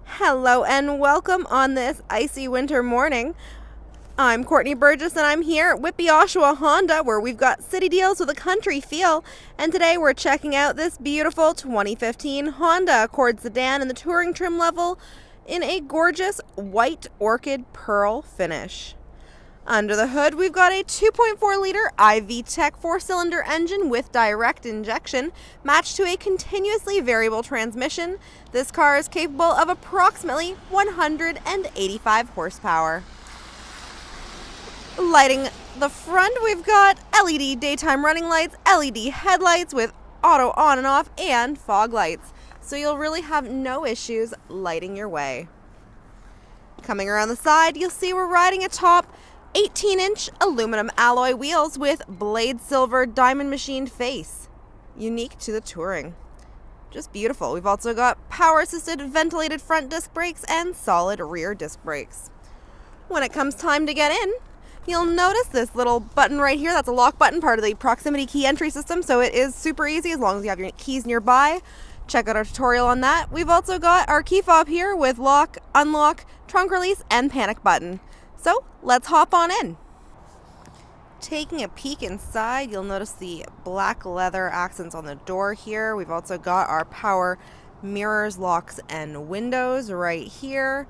Hello and welcome on this icy winter morning. I'm Courtney Burgess and I'm here at WHITBY Oshawa Honda, where we've got city deals with a country feel. And today we're checking out this beautiful 2015 Honda Accord sedan in the touring trim level in a gorgeous white orchid pearl finish. Under the hood, we've got a 2.4-liter iVTEC 4-cylinder engine with direct injection, matched to a continuously variable transmission. This car is capable of approximately 185 horsepower. Lighting the front, we've got LED daytime running lights, LED headlights with auto on and off, and fog lights. So you'll really have no issues lighting your way. Coming around the side, you'll see we're riding atop 18-inch aluminum alloy wheels with blade silver diamond machined face, unique to the touring. Just beautiful. We've also got power-assisted ventilated front disc brakes and solid rear disc brakes. When it comes time to get in, you'll notice this little button right here. That's a lock button, part of the proximity key entry system, so it is super easy as long as you have your keys nearby. Check out our tutorial on that. We've also got our key fob here with lock, unlock, trunk release, and panic button. So let's hop on in. Taking a peek inside, you'll notice the black leather accents on the door here. We've also got our power mirrors, locks, and windows right here.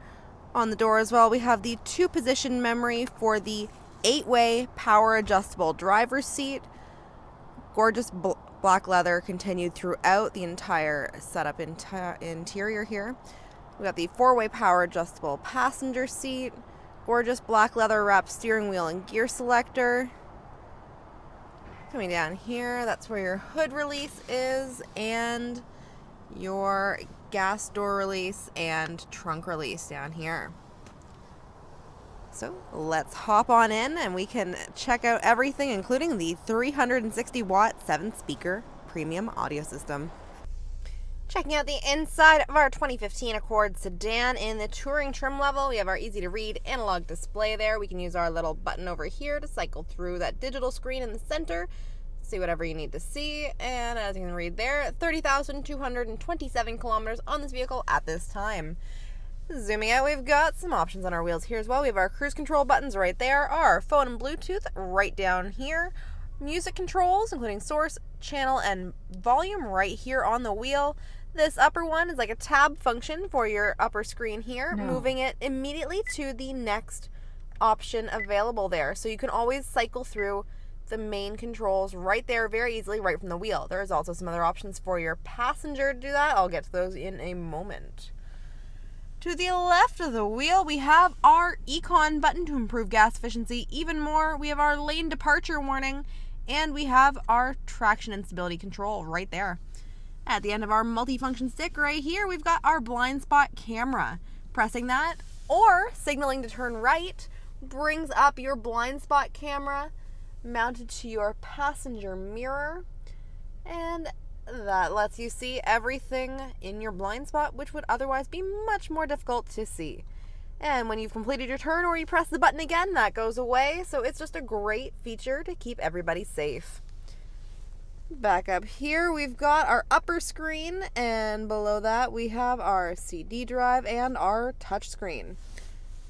On the door as well, we have the 2-position memory for the 8-way power adjustable driver's seat. Gorgeous black leather continued throughout the entire setup interior here. We got the 4-way power adjustable passenger seat. Gorgeous black leather wrapped steering wheel and gear selector. Coming down here, that's where your hood release is, and your gas door release and trunk release down here. So let's hop on in and we can check out everything, including the 360-watt 7-speaker premium audio system. Checking out the inside of our 2015 Accord sedan in the touring trim level, we have our easy-to-read analog display there. We can use our little button over here to cycle through that digital screen in the center, see whatever you need to see, and as you can read there, 30,227 kilometers on this vehicle at this time. Zooming out, we've got some options on our wheels here as well. We have our cruise control buttons right there, our phone and Bluetooth right down here, music controls, including source, channel, and volume right here on the wheel. This upper one is like a tab function for your upper screen here, moving it immediately to the next option available there. So you can always cycle through the main controls right there very easily right from the wheel. There's also some other options for your passenger to do that. I'll get to those in a moment. To the left of the wheel, we have our Econ button to improve gas efficiency even more. We have our lane departure warning, and we have our traction and stability control right there. At the end of our multifunction stick right here, we've got our blind spot camera. Pressing that or signaling to turn right brings up your blind spot camera mounted to your passenger mirror, and that lets you see everything in your blind spot, which would otherwise be much more difficult to see. And when you've completed your turn or you press the button again, that goes away, so it's just a great feature to keep everybody safe. Back up here, we've got our upper screen, and below that we have our CD drive and our touch screen.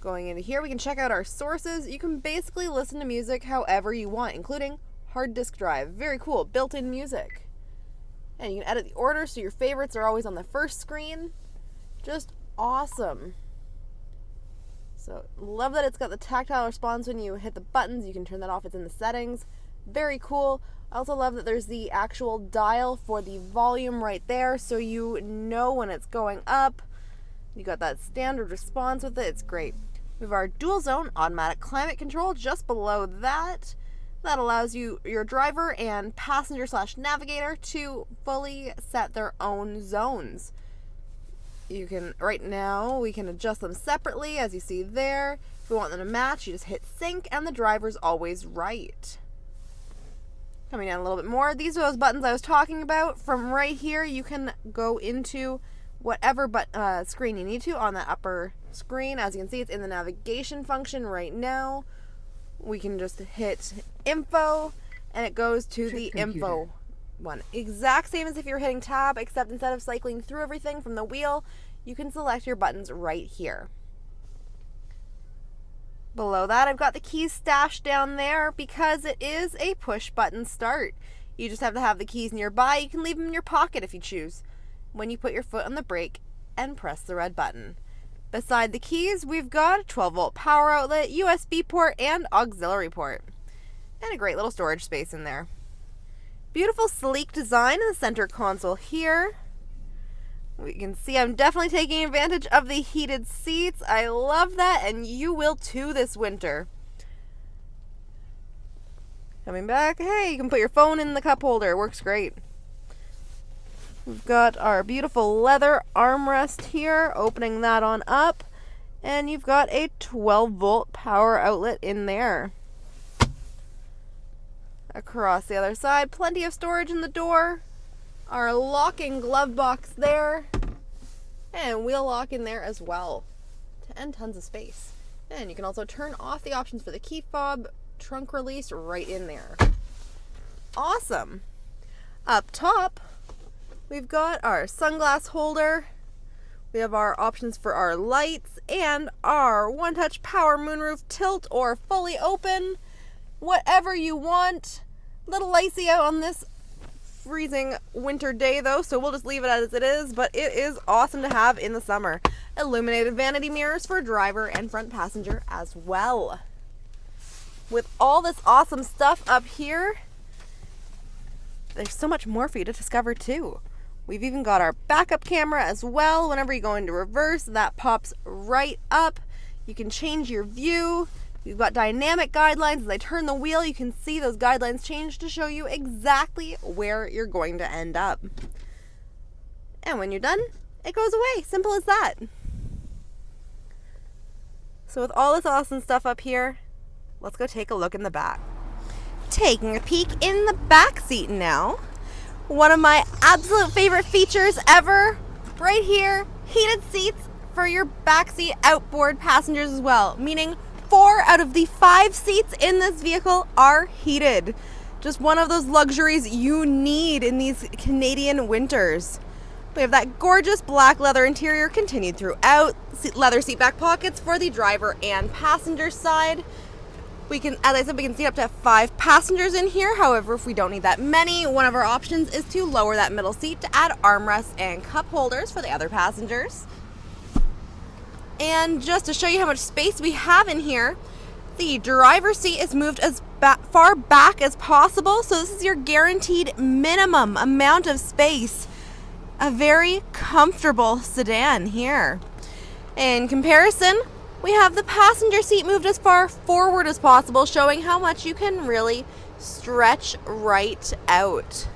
Going into here, we can check out our sources. You can basically listen to music however you want, including hard disk drive. Very cool, built-in music. And you can edit the order so your favorites are always on the first screen. Just awesome. So love that it's got the tactile response when you hit the buttons. You can turn that off, it's in the settings. Very cool. I also love that there's the actual dial for the volume right there, so you know when it's going up. You got that standard response with it. It's great. We have our dual zone automatic climate control just below that. That allows your driver and passenger / navigator to fully set their own zones. You can, right now, we can adjust them separately, as you see there. If we want them to match, you just hit sync, and the driver's always right. Coming down a little bit more, these are those buttons I was talking about. From right here, you can go into whatever screen you need to on that upper screen. As you can see, it's in the navigation function right now. We can just hit info, and it goes to the info one. Exact same as if you're hitting tab, except instead of cycling through everything from the wheel, you can select your buttons right here. Below that, I've got the keys stashed down there because it is a push button start. You just have to have the keys nearby. You can leave them in your pocket if you choose when you put your foot on the brake and press the red button. Beside the keys, we've got a 12-volt power outlet, USB port, and auxiliary port. And a great little storage space in there. Beautiful sleek design in the center console here. You can see I'm definitely taking advantage of the heated seats. I love that, and you will too this winter. Coming back, hey, you can put your phone in the cup holder. It works great. We've got our beautiful leather armrest here, opening that on up, and you've got a 12-volt power outlet in there. Across the other side, plenty of storage in the door. Our locking glove box there, and wheel lock in there as well, and tons of space. And you can also turn off the options for the key fob, trunk release right in there. Awesome. Up top, we've got our sunglass holder. We have our options for our lights and our one-touch power moonroof tilt or fully open. Whatever you want. Little icy out on this freezing winter day though, so we'll just leave it as it is, but it is awesome to have in the summer. Illuminated vanity mirrors for driver and front passenger as well. With all this awesome stuff up here, there's so much more for you to discover too. We've even got our backup camera as well. Whenever you go into reverse, that pops right up. You can change your view. We've got dynamic guidelines. As I turn the wheel, you can see those guidelines change to show you exactly where you're going to end up. And when you're done, it goes away. Simple as that. So with all this awesome stuff up here, let's go take a look in the back. Taking a peek in the back seat now. One of my absolute favorite features ever, right here, heated seats for your backseat outboard passengers as well, meaning 4 out of the 5 seats in this vehicle are heated. Just one of those luxuries you need in these Canadian winters. We have that gorgeous black leather interior continued throughout, leather seat back pockets for the driver and passenger side. We can, as I said, we can seat up to 5 passengers in here. However, if we don't need that many, one of our options is to lower that middle seat to add armrests and cup holders for the other passengers. And just to show you how much space we have in here, the driver's seat is moved as far back as possible. So this is your guaranteed minimum amount of space. A very comfortable sedan here. In comparison, we have the passenger seat moved as far forward as possible, showing how much you can really stretch right out.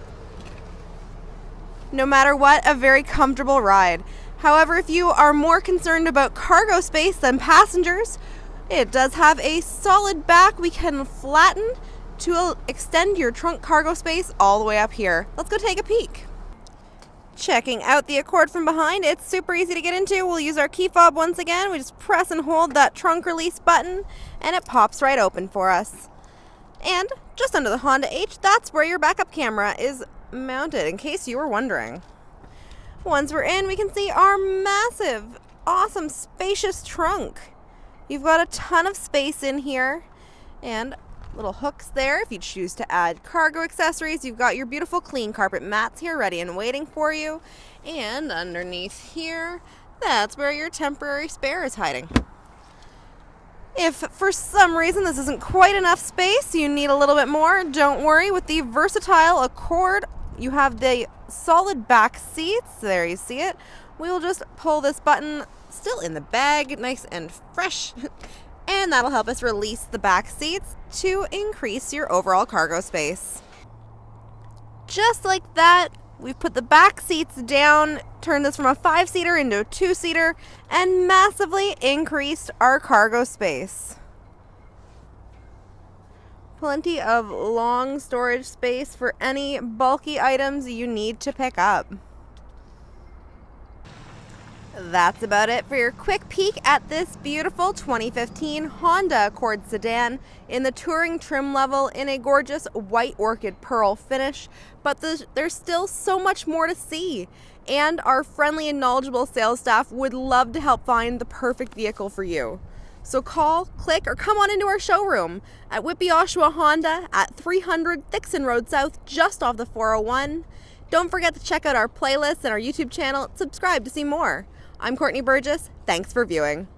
No matter what, a very comfortable ride. However, if you are more concerned about cargo space than passengers, it does have a solid back we can flatten to extend your trunk cargo space all the way up here. Let's go take a peek. Checking out the Accord from behind, it's super easy to get into. We'll use our key fob once again. We just press and hold that trunk release button and it pops right open for us. And just under the Honda H, that's where your backup camera is mounted, in case you were wondering. Once we're in, we can see our massive, awesome, spacious trunk. You've got a ton of space in here and little hooks there if you choose to add cargo accessories. You've got your beautiful clean carpet mats here ready and waiting for you. And underneath here, that's where your temporary spare is hiding. If for some reason this isn't quite enough space, you need a little bit more, don't worry. With the versatile Accord, you have the solid back seats. There you see it. We'll just pull this button, still in the bag, nice and fresh. And that'll help us release the back seats to increase your overall cargo space. Just like that, we've put the back seats down, turned this from a 5-seater into a 2-seater, and massively increased our cargo space. Plenty of long storage space for any bulky items you need to pick up. That's about it for your quick peek at this beautiful 2015 Honda Accord sedan in the touring trim level in a gorgeous white orchid pearl finish, but there's still so much more to see. And our friendly and knowledgeable sales staff would love to help find the perfect vehicle for you. So call, click, or come on into our showroom at WHITBY Oshawa Honda at 300 Thickson Road South, just off the 401. Don't forget to check out our playlists and our YouTube channel. Subscribe to see more. I'm Courtney Burgess. Thanks for viewing.